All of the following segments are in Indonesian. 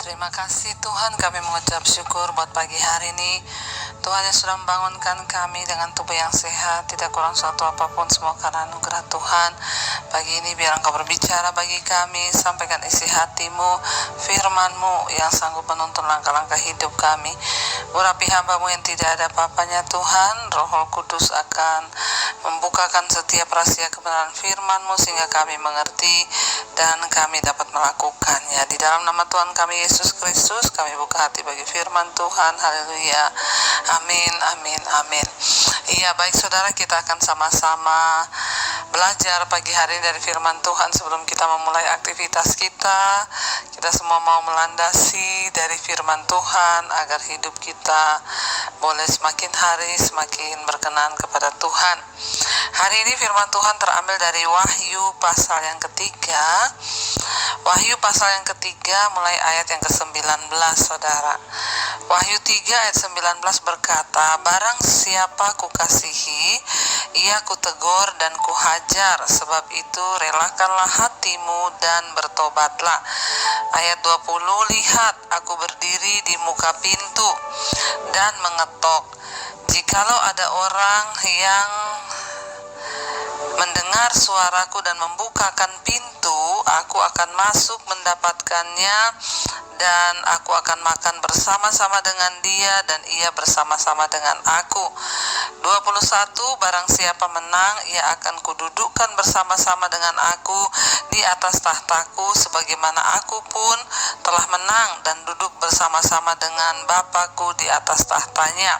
Terima kasih Tuhan, kami mengucap syukur buat pagi hari ini. Tuhan yang sudah membangunkan kami dengan tubuh yang sehat, tidak kurang suatu apapun, semua karena anugerah Tuhan. Pagi ini biar Engkau berbicara bagi kami, sampaikan isi hati-Mu, firman-Mu yang sanggup menuntun langkah-langkah hidup kami. Urapi hamba-Mu yang tidak ada apa-apanya Tuhan. Roh Kudus akan membukakan setiap rahasia kebenaran firman-Mu sehingga kami mengerti dan kami dapat melakukannya. Di dalam nama Tuhan kami Yesus Kristus, kami buka hati bagi firman Tuhan. Haleluya. Amin, amin, amin. Iya, baik saudara, kita akan sama-sama belajar pagi hari dari firman Tuhan. Sebelum kita memulai aktivitas kita semua mau melandasi dari firman Tuhan agar hidup kita boleh semakin hari semakin berkenan kepada Tuhan. Hari ini firman Tuhan terambil dari Wahyu pasal yang ketiga. Wahyu pasal yang ketiga mulai ayat yang ke-19, saudara. Wahyu 3 ayat 19 berkata, "Barang siapa kukasihi, ia kutegur dan kuhajar, sebab itu relakanlah hatimu dan bertobatlah." Ayat 20, "Lihat, aku berdiri di muka pintu dan mengetok. Jikalau ada orang yang mendengar suaraku dan membukakan pintu, aku akan masuk mendapatkannya dan aku akan makan bersama-sama dengan dia dan ia bersama-sama dengan aku." 21, "Barang siapa menang, ia akan kududukkan bersama-sama dengan aku di atas tahtaku, sebagaimana aku pun telah menang dan duduk bersama-sama dengan Bapakku di atas tahtanya.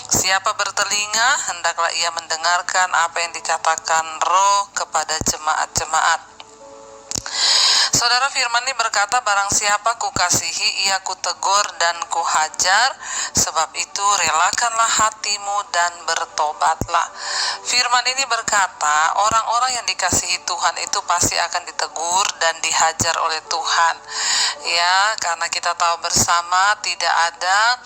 Siapa bertelinga, hendaklah ia mendengarkan apa yang dikatakan Roh kepada jemaat-jemaat." Saudara, firman ini berkata, barang siapa kukasihi, ia kutegur dan kuhajar, sebab itu relakanlah hatimu dan bertobatlah. Firman ini berkata, orang-orang yang dikasihi Tuhan itu pasti akan ditegur dan dihajar oleh Tuhan. Ya, karena kita tahu bersama tidak ada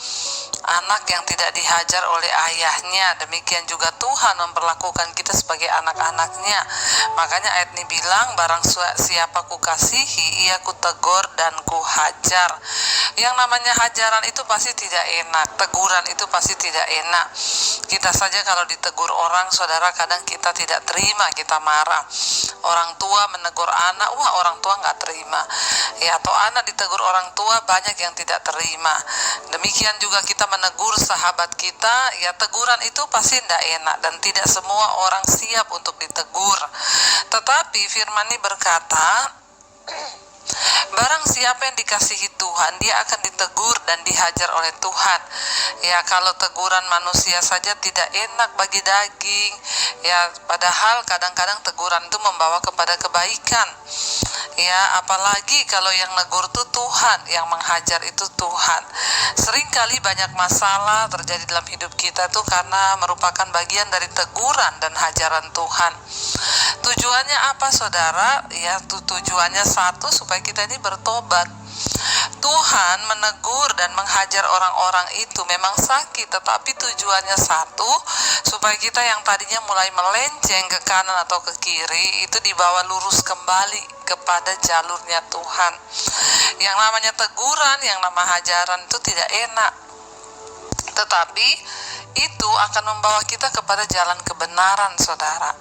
anak yang tidak dihajar oleh ayahnya. Demikian juga Tuhan memperlakukan kita sebagai anak-anaknya. Makanya ayat ini bilang, barang siapa kukasihi, ia kutegur dan kuhajar. Yang namanya hajaran itu pasti tidak enak, teguran itu pasti tidak enak. Kita saja kalau ditegur orang, saudara, kadang kita tidak terima, kita marah. Orang tua menegur anak, wah orang tua nggak terima. Ya, atau anak ditegur orang tua, banyak yang tidak terima. Demikian juga kita menegur sahabat kita, ya teguran itu pasti tidak enak dan tidak semua orang siap untuk ditegur. Tetapi firman ini berkata, barang siapa yang dikasihi Tuhan, dia akan ditegur dan dihajar oleh Tuhan. Ya, kalau teguran manusia saja tidak enak bagi daging, ya padahal kadang-kadang teguran itu membawa kepada kebaikan. Ya, apalagi kalau yang negur itu Tuhan, yang menghajar itu Tuhan. Seringkali banyak masalah terjadi dalam hidup kita itu karena merupakan bagian dari teguran dan hajaran Tuhan. Tujuannya apa, saudara? Ya, tujuannya satu, supaya kita ini bertobat. Tuhan menegur dan menghajar orang-orang itu memang sakit, tetapi tujuannya satu, supaya kita yang tadinya mulai melenceng ke kanan atau ke kiri, itu dibawa lurus kembali kepada jalurnya Tuhan. Yang namanya teguran, yang nama hajaran itu tidak enak, tetapi itu akan membawa kita kepada jalan kebenaran, saudara.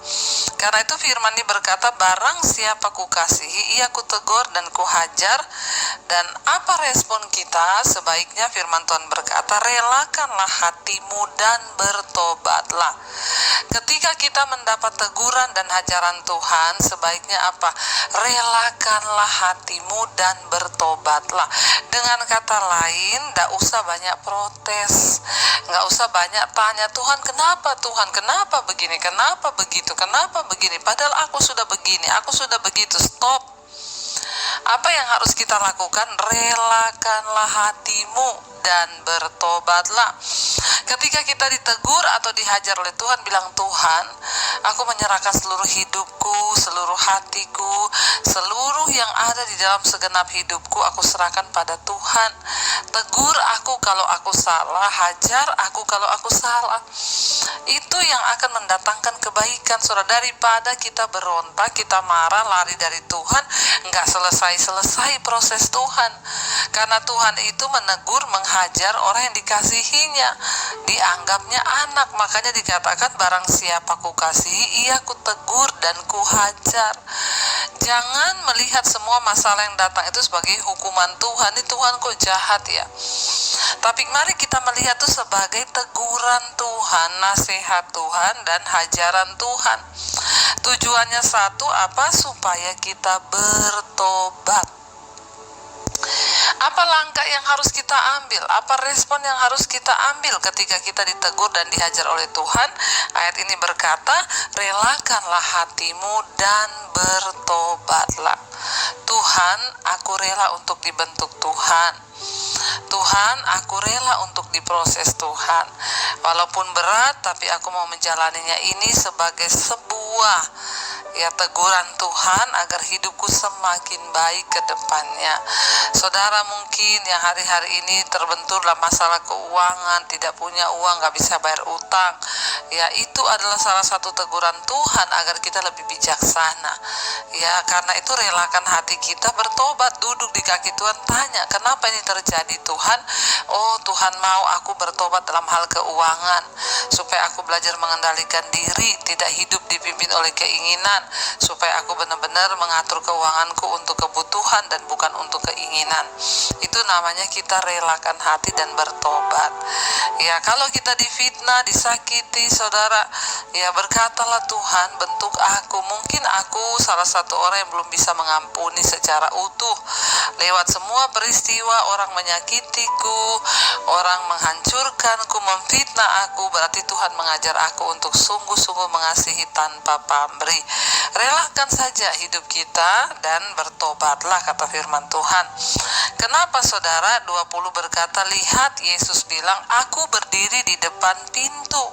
Karena itu firman ini berkata, barang siapa kukasihi, ia kutegur dan kuhajar. Dan apa respon kita? Sebaiknya firman Tuhan berkata, relakanlah hatimu dan bertobatlah. Ketika kita mendapat teguran dan hajaran Tuhan, sebaiknya apa? Relakanlah hatimu dan bertobatlah. Dengan kata lain, tidak usah banyak protes, nggak usah banyak tanya, Tuhan kenapa, Tuhan kenapa begini, kenapa begitu, kenapa begini, padahal aku sudah begini, aku sudah begitu. Stop. Apa yang harus kita lakukan? Relakanlah hatimu dan bertobatlah. Ketika kita ditegur atau dihajar oleh Tuhan, bilang, Tuhan, aku menyerahkan seluruh hidupku, seluruh hatiku, seluruh yang ada di dalam segenap hidupku, aku serahkan pada Tuhan. Tegur aku kalau aku salah, hajar aku kalau aku salah. Itu yang akan mendatangkan kebaikan, saudara. Daripada kita berontak, kita marah, lari dari Tuhan, nggak selesai proses Tuhan. Karena Tuhan itu menegur, menghajar orang yang dikasihinya, dianggapnya anak. Makanya dikatakan barang siapa kukasihi, ia kutegur dan kuhajar. Jangan melihat semua masalah yang datang itu sebagai hukuman Tuhan. Ini Tuhan kok jahat ya. Tapi mari kita melihat itu sebagai teguran Tuhan, nasihat Tuhan, dan hajaran Tuhan. Tujuannya satu, apa? Supaya kita bertobat. Apa langkah yang harus kita ambil? Apa respon yang harus kita ambil ketika kita ditegur dan dihajar oleh Tuhan? Ayat ini berkata, relakanlah hatimu dan bertobatlah. Tuhan, aku rela untuk dibentuk Tuhan. Tuhan, aku rela untuk diproses Tuhan. Walaupun berat, tapi aku mau menjalaninya ini sebagai sebuah teguran Tuhan agar hidupku semakin baik ke depannya. Saudara mungkin yang hari-hari ini terbentur dalam masalah keuangan, tidak punya uang, gak bisa bayar utang. Ya, itu adalah salah satu teguran Tuhan agar kita lebih bijaksana. Ya, karena itu relakan hati kita bertobat, duduk di kaki Tuhan, tanya, kenapa ini terjadi Tuhan? Oh, Tuhan mau aku bertobat dalam hal keuangan, supaya aku belajar mengendalikan diri, tidak hidup dipimpin oleh keinginan, supaya aku benar-benar mengatur keuanganku untuk kebutuhan dan bukan untuk keinginan. Itu namanya kita relakan hati dan bertobat. Ya, kalau kita difitnah, disakiti, saudara, ya berkatalah, Tuhan bentuk aku. Mungkin aku salah satu orang yang belum bisa mengampuni secara utuh. Lewat semua peristiwa, orang menyakitiku, orang menghancurkanku, memfitnah aku, berarti Tuhan mengajar aku untuk sungguh-sungguh mengasihi tanpa pamrih. Relakan saja hidup kita dan bertobatlah, kata firman Tuhan. Kenapa saudara? 20 berkata, lihat, Yesus bilang, aku berdiri di depan pintu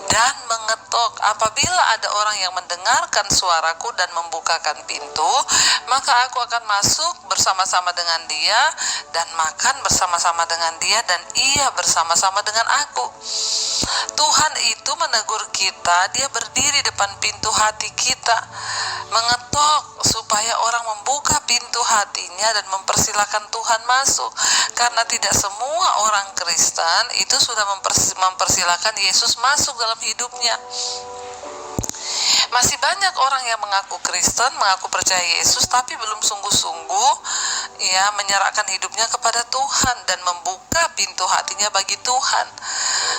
dan mengetok. Apabila ada orang yang mendengarkan suaraku dan membukakan pintu, maka aku akan masuk bersama-sama dengan dia dan makan bersama-sama dengan dia dan ia bersama-sama dengan aku. Tuhan itu menegur kita, dia berdiri depan pintu hati kita, mengetok supaya orang membuka pintu hatinya dan mempersilahkan Tuhan masuk. Karena tidak semua orang Kristen itu sudah mempersilahkan Yesus masuk dalam hidupnya. Masih banyak orang yang mengaku Kristen, mengaku percaya Yesus, tapi belum sungguh-sungguh menyerahkan hidupnya kepada Tuhan dan membuka pintu hatinya bagi Tuhan.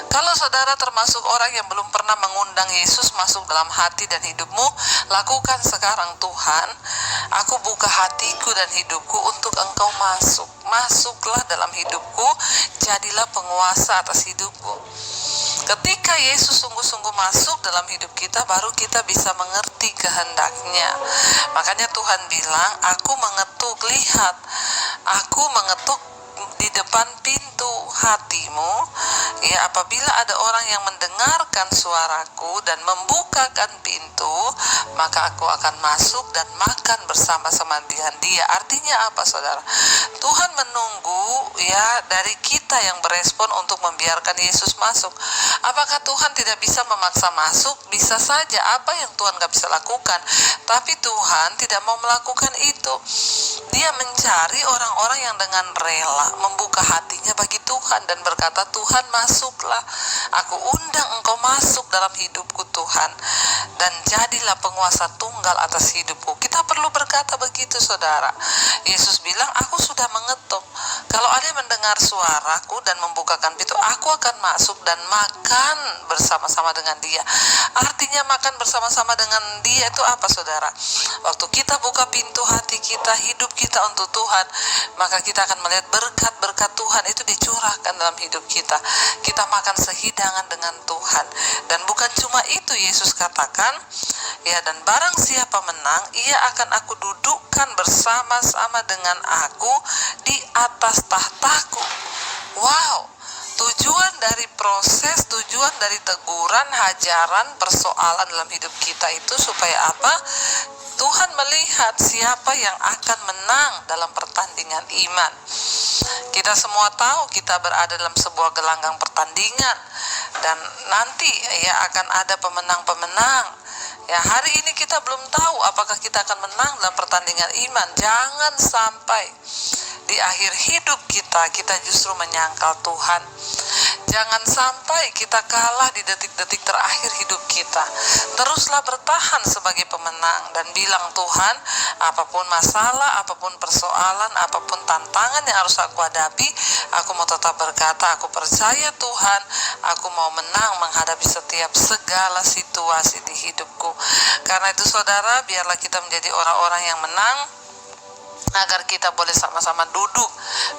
Kalau saudara termasuk orang yang belum pernah mengundang Yesus masuk dalam hati dan hidupmu, lakukan sekarang. Tuhan, aku buka hatiku dan hidupku untuk Engkau masuk. Masuklah dalam hidupku, jadilah penguasa atas hidupku. Ketika Yesus sungguh-sungguh masuk dalam hidup kita, baru kita bisa mengerti kehendaknya. Makanya Tuhan bilang, aku mengetuk, lihat, aku mengetuk di depan pintu hatimu. Ya, apabila ada orang yang mendengarkan suaraku dan membukakan pintu, maka aku akan masuk dan makan bersama-sama dengan dia. Artinya apa, saudara? Tuhan menunggu dari kita yang berespon untuk membiarkan Yesus masuk. Apakah Tuhan tidak bisa memaksa masuk? Bisa saja. Apa yang Tuhan gak bisa lakukan? Tapi Tuhan tidak mau melakukan itu. Dia mencari orang-orang yang dengan rela membuka hatinya bagi Tuhan dan berkata, Tuhan masuklah, aku undang Engkau masuk dalam hidupku Tuhan, dan jadilah penguasa tunggal atas hidupku. Kita perlu berkata begitu, saudara. Yesus bilang, aku sudah mengetuk. Kalau ada yang mendengar suaraku dan membukakan pintu, aku akan masuk dan makan bersama-sama dengan dia. Artinya makan bersama-sama dengan dia itu apa, saudara? Waktu kita buka pintu hati kita, hidup kita untuk Tuhan, maka kita akan melihat berkat-berkat Tuhan itu dicurahkan dalam hidup kita. Kita makan sehidangan dengan Tuhan. Dan bukan cuma itu, Yesus katakan, dan barang siapa menang, ia akan aku dudukkan bersama-sama dengan aku di atas tahtaku. Wow, tujuan dari proses, tujuan dari teguran, hajaran, persoalan dalam hidup kita itu supaya apa? Tuhan melihat siapa yang akan menang dalam pertandingan iman. Kita semua tahu kita berada dalam sebuah gelanggang pertandingan, dan nanti akan ada pemenang-pemenang. Hari ini kita belum tahu apakah kita akan menang dalam pertandingan iman. Jangan sampai di akhir hidup kita justru menyangkal Tuhan. Jangan sampai kita kalah di detik-detik terakhir hidup kita. Teruslah bertahan sebagai pemenang dan bilang, Tuhan, apapun masalah, apapun persoalan, apapun tantangan yang harus aku hadapi, aku mau tetap berkata, aku percaya Tuhan, aku mau menang menghadapi setiap segala situasi di hidupku. Karena itu saudara, biarlah kita menjadi orang-orang yang menang, agar kita boleh sama-sama duduk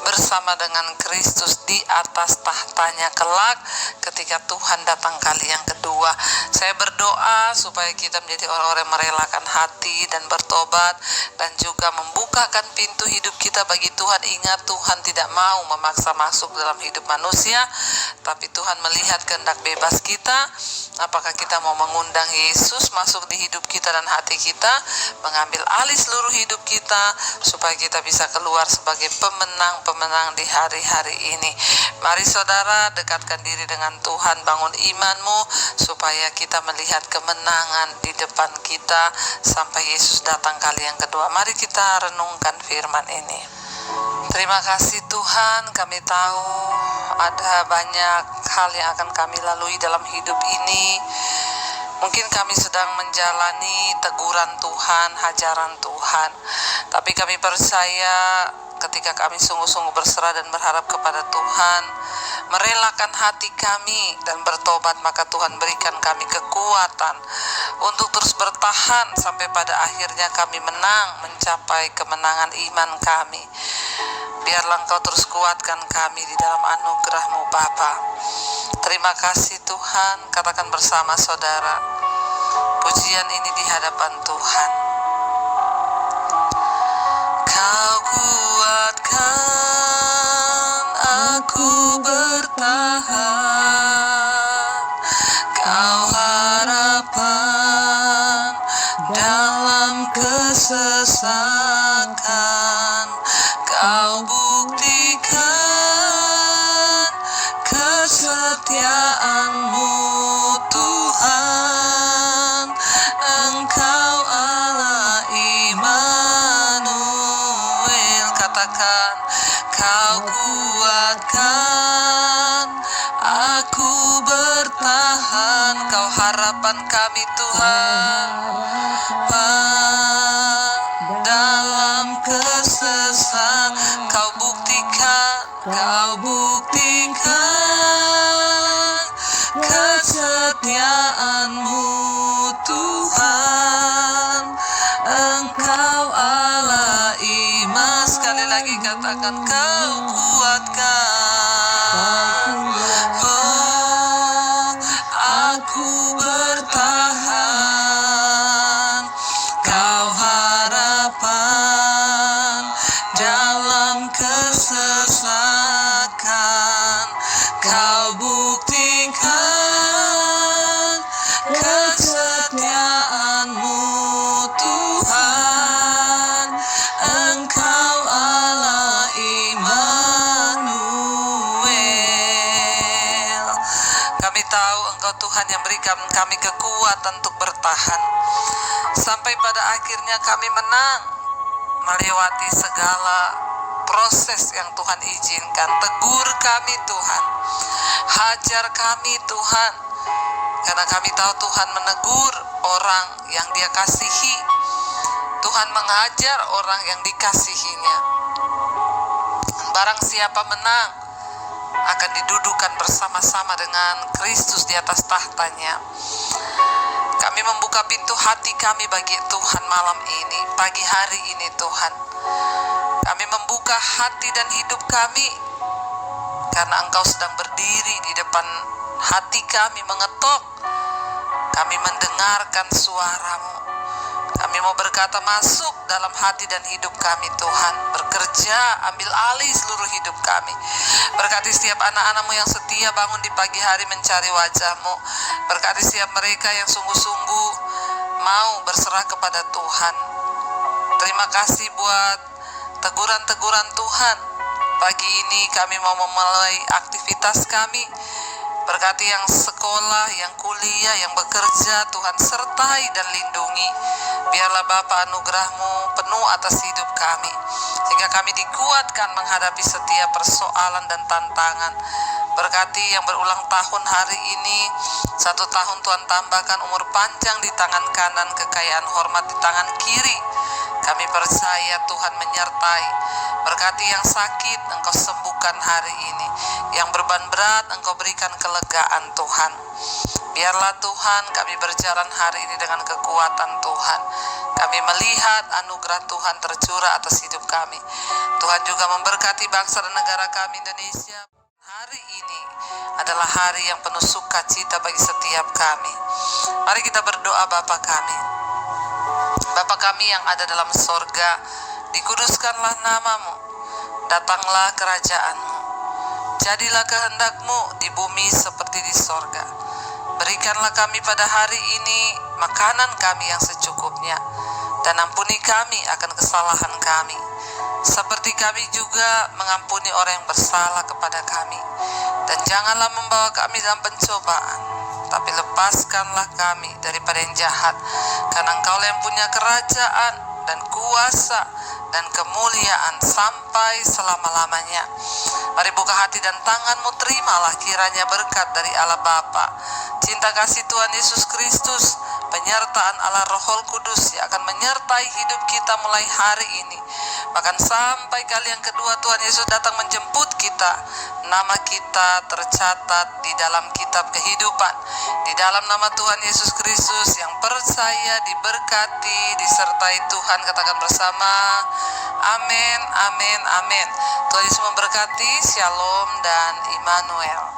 bersama dengan Kristus di atas tahtanya kelak ketika Tuhan datang kali yang kedua. Saya berdoa supaya kita menjadi orang-orang yang merelakan hati dan bertobat, dan juga membukakan pintu hidup kita bagi Tuhan. Ingat, Tuhan tidak mau memaksa masuk dalam hidup manusia, tapi Tuhan melihat kehendak bebas kita. Apakah kita mau mengundang Yesus masuk di hidup kita dan hati kita, mengambil alih seluruh hidup kita, supaya kita bisa keluar sebagai pemenang-pemenang di hari-hari ini. Mari saudara, dekatkan diri dengan Tuhan, bangun imanmu, supaya kita melihat kemenangan di depan kita sampai Yesus datang kali yang kedua. Mari kita renungkan firman ini. Terima kasih Tuhan, kami tahu ada banyak hal yang akan kami lalui dalam hidup ini. Mungkin kami sedang menjalani teguran Tuhan, hajaran Tuhan. Tapi kami percaya ketika kami sungguh-sungguh berserah dan berharap kepada Tuhan, merelakan hati kami dan bertobat, maka Tuhan berikan kami kekuatan untuk terus bertahan sampai pada akhirnya kami menang, mencapai kemenangan iman kami. Biarlah Engkau terus kuatkan kami di dalam anugerah-Mu Bapa. Terima kasih Tuhan, katakan bersama saudara pujian ini di hadapan Tuhan. Kau kuatkan aku bertahan, Kau harapan dalam kesesakan, Kau buktikan kesetiaan-Mu Tuhan, Engkau Allah Immanuel. Katakan, Kau kuatkan aku bertahan, Kau harapan kami Tuhan, dalam kesesakan, Kau buktikan kesetiaan-Mu Tuhan, Engkau Allah Immanuel. Sekali lagi katakan, Kau kuatkan aku bertahan, Kau harapan dalam kesesakan, Kau buktikan kesetiaan-Mu Tuhan, Engkau Allah Immanuel. Kami tahu Engkau Tuhan yang berikan kami kekuatan untuk bertahan sampai pada akhirnya kami menang melewati segala proses yang Tuhan izinkan. Tegur kami Tuhan, hajar kami Tuhan, karena kami tahu Tuhan menegur orang yang Dia kasihi. Tuhan mengajar orang yang dikasihinya. Barang siapa menang akan didudukan bersama-sama dengan Kristus di atas tahtanya. Kami membuka pintu hati kami bagi Tuhan malam ini, pagi hari ini Tuhan. Kami membuka hati dan hidup kami, karena Engkau sedang berdiri di depan hati kami, mengetok. Kami mendengarkan suara-Mu. Kami mau berkata, masuk dalam hati dan hidup kami Tuhan. Bekerja, ambil alih seluruh hidup kami. Berkati setiap anak-anak-Mu yang setia bangun di pagi hari mencari wajah-Mu. Berkati setiap mereka yang sungguh-sungguh mau berserah kepada Tuhan. Terima kasih buat teguran-teguran Tuhan. Pagi ini kami mau memulai aktivitas kami. Berkati yang sekolah, yang kuliah, yang bekerja, Tuhan sertai dan lindungi. Biarlah Bapa anugerah-Mu penuh atas hidup kami, sehingga kami dikuatkan menghadapi setiap persoalan dan tantangan. Berkati yang berulang tahun hari ini, 1 tahun Tuhan tambahkan umur panjang di tangan kanan, kekayaan hormat di tangan kiri. Kami percaya Tuhan menyertai. Berkati yang sakit, Engkau sembuhkan hari ini. Yang beban berat, Engkau berikan kelegaan Tuhan. Biarlah Tuhan kami berjalan hari ini dengan kekuatan Tuhan. Kami melihat anugerah Tuhan tercurah atas hidup kami. Tuhan juga memberkati bangsa dan negara kami Indonesia. Hari ini adalah hari yang penuh sukacita bagi setiap kami. Mari kita berdoa. Bapa kami, Bapa kami yang ada dalam sorga, dikuduskanlah namamu, datanglah kerajaan-Mu, jadilah kehendak-Mu di bumi seperti di sorga. Berikanlah kami pada hari ini makanan kami yang secukupnya, dan ampuni kami akan kesalahan kami, seperti kami juga mengampuni orang yang bersalah kepada kami. Dan janganlah membawa kami dalam pencobaan, tapi lepaskanlah kami daripada yang jahat, karena Engkaulah yang punya kerajaan dan kuasa dan kemuliaan sampai selama-lamanya. Mari buka hati dan tanganmu, terimalah kiranya berkat dari Allah Bapa, cinta kasih Tuhan Yesus Kristus, penyertaan Allah Roh Kudus yang akan menyertai hidup kita mulai hari ini, bahkan sampai kali yang kedua Tuhan Yesus datang menjemput kita. Nama kita tercatat di dalam kitab kehidupan. Di dalam nama Tuhan Yesus Kristus yang percaya, diberkati, disertai Tuhan, katakan bersama, amin, amin, amin. Tuhan Yesus memberkati. Shalom dan Immanuel.